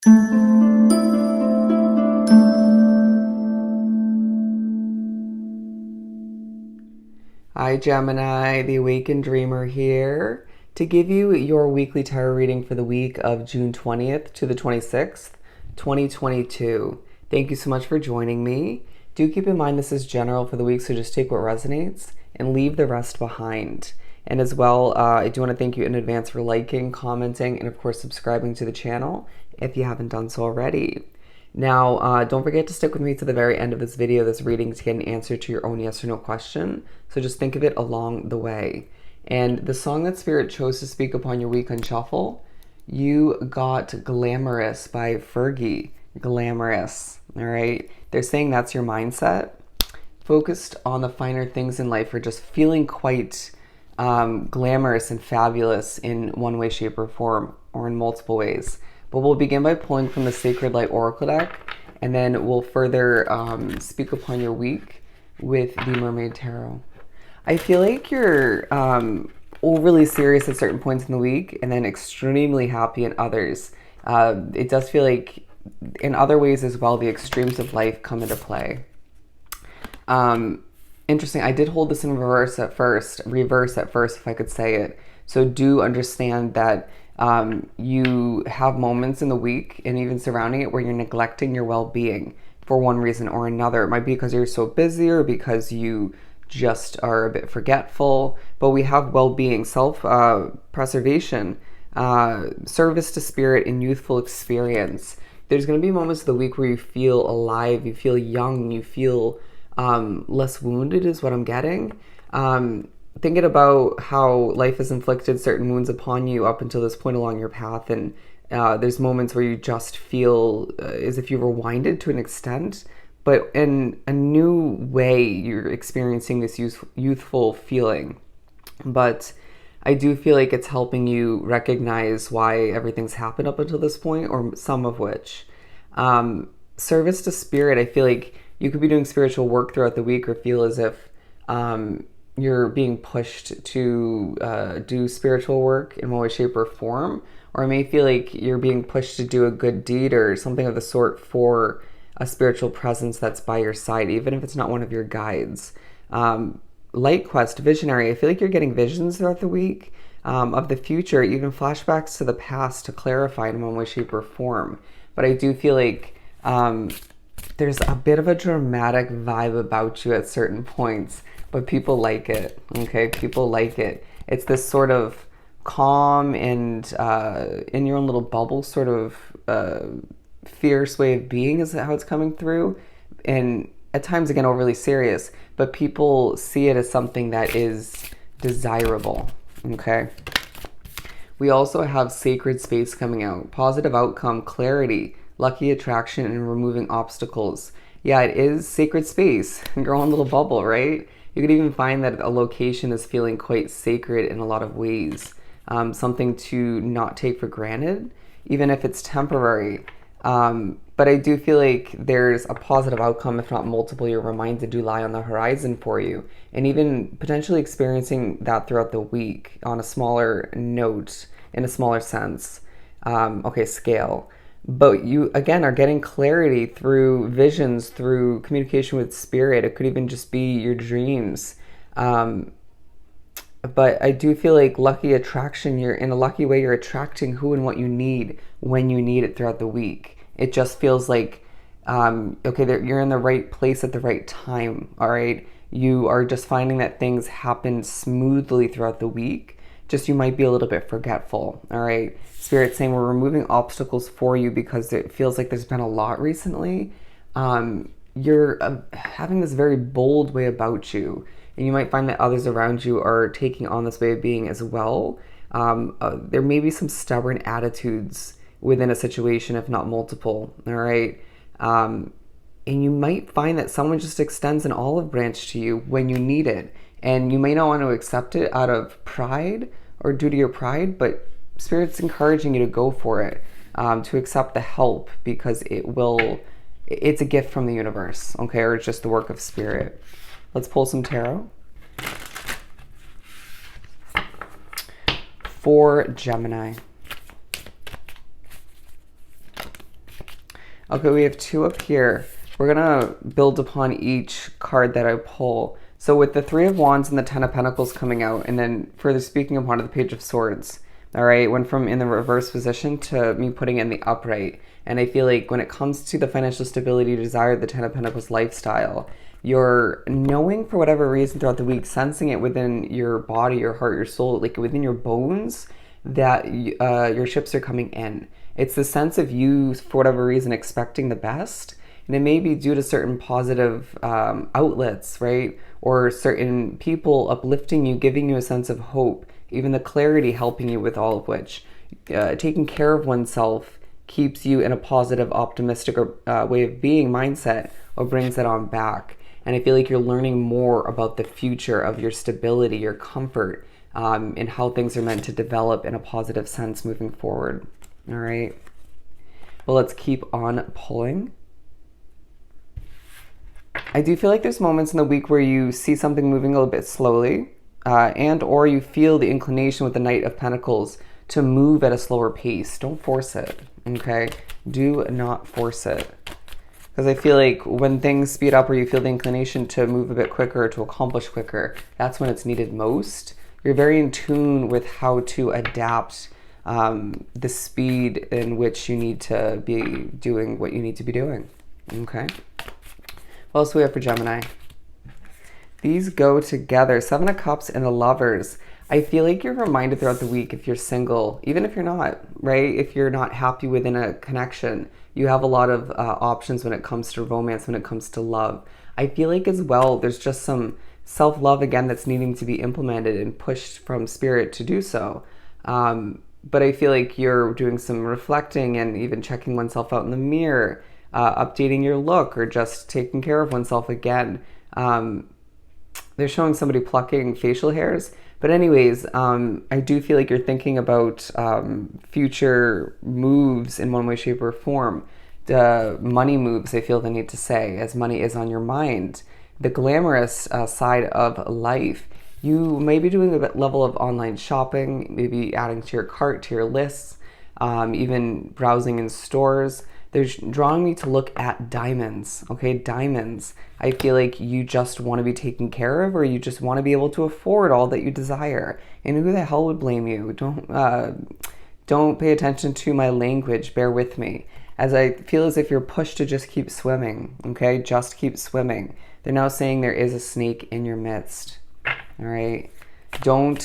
Hi Gemini, the Awakened Dreamer here to give you your weekly tarot reading for the week of June 20th to the 26th, 2022. Thank you so much for joining me. Do keep in mind this is general for the week, so just take what resonates and leave the rest behind. And as well, I do want to thank you in advance for liking, commenting, and of course subscribing to the channel if you haven't done so already. Now, don't forget to stick with me to the very end of this video, this reading, to get an answer to your own yes or no question. So just think of it along the way. And the song that Spirit chose to speak upon your week on Shuffle, you got Glamorous by Fergie. Glamorous, all right? They're saying that's your mindset. Focused on the finer things in life, or just feeling quite glamorous and fabulous in one way, shape, or form, or in multiple ways. But we'll begin by pulling from the Sacred Light Oracle deck, and then we'll further speak upon your week with the Mermaid Tarot. I feel like you're overly serious at certain points in the week and then extremely happy in others. It does feel like in other ways as well, the extremes of life come into play. Interesting. I did hold this in reverse at first, if I could say it. So do understand that you have moments in the week and even surrounding it where you're neglecting your well-being for one reason or another. It might be because you're so busy or because you just are a bit forgetful, but we have well-being, self-preservation, service to spirit, and youthful experience. There's going to be moments of the week where you feel alive, you feel young, you feel less wounded is what I'm getting. Thinking about how life has inflicted certain wounds upon you up until this point along your path, and there's moments where you just feel as if you were winded to an extent, but in a new way you're experiencing this youthful feeling. But I do feel like it's helping you recognize why everything's happened up until this point, or some of which. Service to spirit, I feel like you could be doing spiritual work throughout the week, or feel as if you're being pushed to do spiritual work in one way, shape, or form. Or it may feel like you're being pushed to do a good deed or something of the sort for a spiritual presence that's by your side, even if it's not one of your guides. Light Quest, Visionary, I feel like you're getting visions throughout the week of the future, even flashbacks to the past to clarify in one way, shape, or form. But I do feel like there's a bit of a dramatic vibe about you at certain points, but people like it, okay? People like it. It's this sort of calm and in your own little bubble sort of fierce way of being is how it's coming through. And at times, again, overly serious, but people see it as something that is desirable, okay? We also have Sacred Space coming out. Positive outcome, clarity, lucky attraction, and removing obstacles. Yeah, it is sacred space. Your own little bubble, right? You could even find that a location is feeling quite sacred in a lot of ways. Something to not take for granted, even if it's temporary. But I do feel like there's a positive outcome, if not multiple, you're reminded do lie on the horizon for you. And even potentially experiencing that throughout the week on a smaller note, in a smaller sense. Scale. But you, again, are getting clarity through visions, through communication with spirit. It could even just be your dreams. But I do feel like lucky attraction, you're in a lucky way, you're attracting who and what you need when you need it throughout the week. It just feels like, you're in the right place at the right time, all right? You are just finding that things happen smoothly throughout the week. Just you might be a little bit forgetful, all right? Spirit saying we're removing obstacles for you because it feels like there's been a lot recently. You're having this very bold way about you, and you might find that others around you are taking on this way of being as well. There may be some stubborn attitudes within a situation, if not multiple, all right? And you might find that someone just extends an olive branch to you when you need it, and you may not want to accept it out of pride or due to your pride, but Spirit's encouraging you to go for it, to accept the help, because it's a gift from the universe, okay? Or it's just the work of Spirit. Let's pull some tarot. For Gemini. Okay, we have two up here. We're gonna build upon each card that I pull. So with the Three of Wands and the Ten of Pentacles coming out, and then further speaking upon the Page of Swords. All right, went from in the reverse position to me putting it in the upright. And I feel like when it comes to the financial stability you desire, the Ten of Pentacles lifestyle, you're knowing for whatever reason throughout the week, sensing it within your body, your heart, your soul, like within your bones, that your ships are coming in. It's the sense of you, for whatever reason, expecting the best. And it may be due to certain positive outlets, right? Or certain people uplifting you, giving you a sense of hope, even the clarity helping you with all of which. Taking care of oneself keeps you in a positive, optimistic way of being mindset, or brings it on back. And I feel like you're learning more about the future of your stability, your comfort, and how things are meant to develop in a positive sense moving forward. All right. Well, let's keep on pulling. I do feel like there's moments in the week where you see something moving a little bit slowly, and or you feel the inclination with the Knight of Pentacles to move at a slower pace. Don't force it, okay? Do not force it. Because I feel like when things speed up or you feel the inclination to move a bit quicker, to accomplish quicker, that's when it's needed most. You're very in tune with how to adapt the speed in which you need to be doing what you need to be doing, okay? What else do we have for Gemini? These go together. Seven of Cups and the Lovers. I feel like you're reminded throughout the week, if you're single, even if you're not, right? If you're not happy within a connection, you have a lot of options when it comes to romance, when it comes to love. I feel like as well, there's just some self-love again that's needing to be implemented and pushed from spirit to do so. But I feel like you're doing some reflecting and even checking oneself out in the mirror, updating your look, or just taking care of oneself again. They're showing somebody plucking facial hairs. But anyways, I do feel like you're thinking about future moves in one way, shape, or form. The money moves, I feel the need to say, as money is on your mind. The glamorous side of life. You may be doing a level of online shopping, maybe adding to your cart, to your lists, even browsing in stores. They're drawing me to look at diamonds, okay? Diamonds. I feel like you just want to be taken care of, or you just want to be able to afford all that you desire. And who the hell would blame you? Don't pay attention to my language. Bear with me. As I feel as if you're pushed to just keep swimming, okay? Just keep swimming. They're now saying there is a snake in your midst, all right? Don't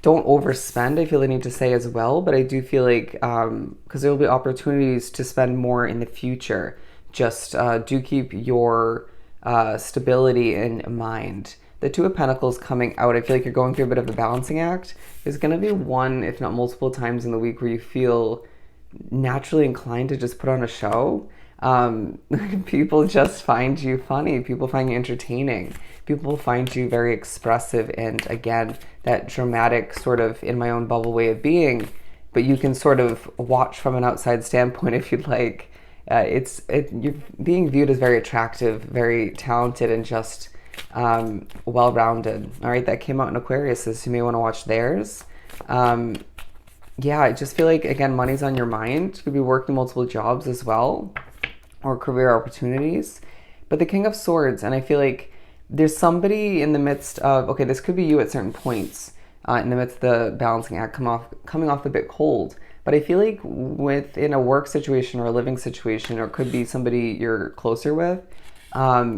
overspend, I feel the need to say as well, but I do feel like, because there will be opportunities to spend more in the future, just do keep your stability in mind. The Two of Pentacles coming out, I feel like you're going through a bit of a balancing act. There's going to be one, if not multiple times in the week where you feel naturally inclined to just put on a show. People just find you funny. People find you entertaining. People find you very expressive, and again, that dramatic sort of in my own bubble way of being, but you can sort of watch from an outside standpoint if you'd like. You're being viewed as very attractive, very talented, and just well-rounded. All right, that came out in Aquarius, so you may want to watch theirs. Yeah, I just feel like, again, money's on your mind. You could be working multiple jobs as well, or career opportunities. But the King of Swords, and I feel like there's somebody in the midst of, okay, this could be you at certain points, in the midst of the balancing act coming off a bit cold. But I feel like within a work situation or a living situation, or it could be somebody you're closer with,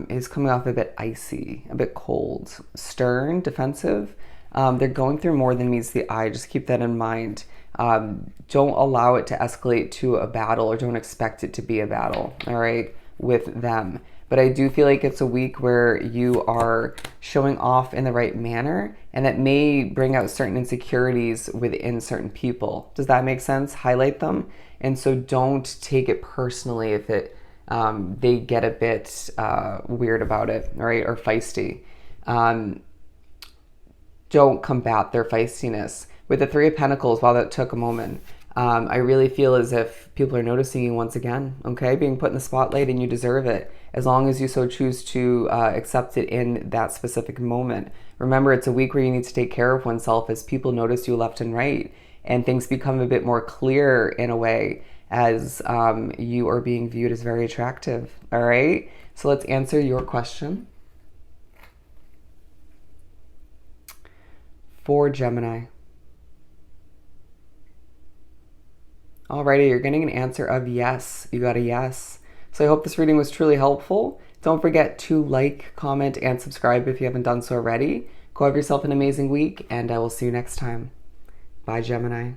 is coming off a bit icy, a bit cold, stern, defensive. They're going through more than meets the eye. Just keep that in mind. Don't allow it to escalate to a battle, or don't expect it to be a battle, all right, with them. But I do feel like it's a week where you are showing off in the right manner, and that may bring out certain insecurities within certain people. Does that make sense? Highlight them. And so don't take it personally if they get a bit weird about it, all right, or feisty. Don't combat their feistiness. With the Three of Pentacles, while that took a moment, I really feel as if people are noticing you once again, okay? Being put in the spotlight, and you deserve it, as long as you so choose to accept it in that specific moment. Remember, it's a week where you need to take care of oneself as people notice you left and right, and things become a bit more clear in a way. as you are being viewed as very attractive. All right, so let's answer your question. For Gemini. Alrighty, you're getting an answer of yes. You got a yes. So I hope this reading was truly helpful. Don't forget to like, comment, and subscribe if you haven't done so already. Go have yourself an amazing week, and I will see you next time. Bye, Gemini.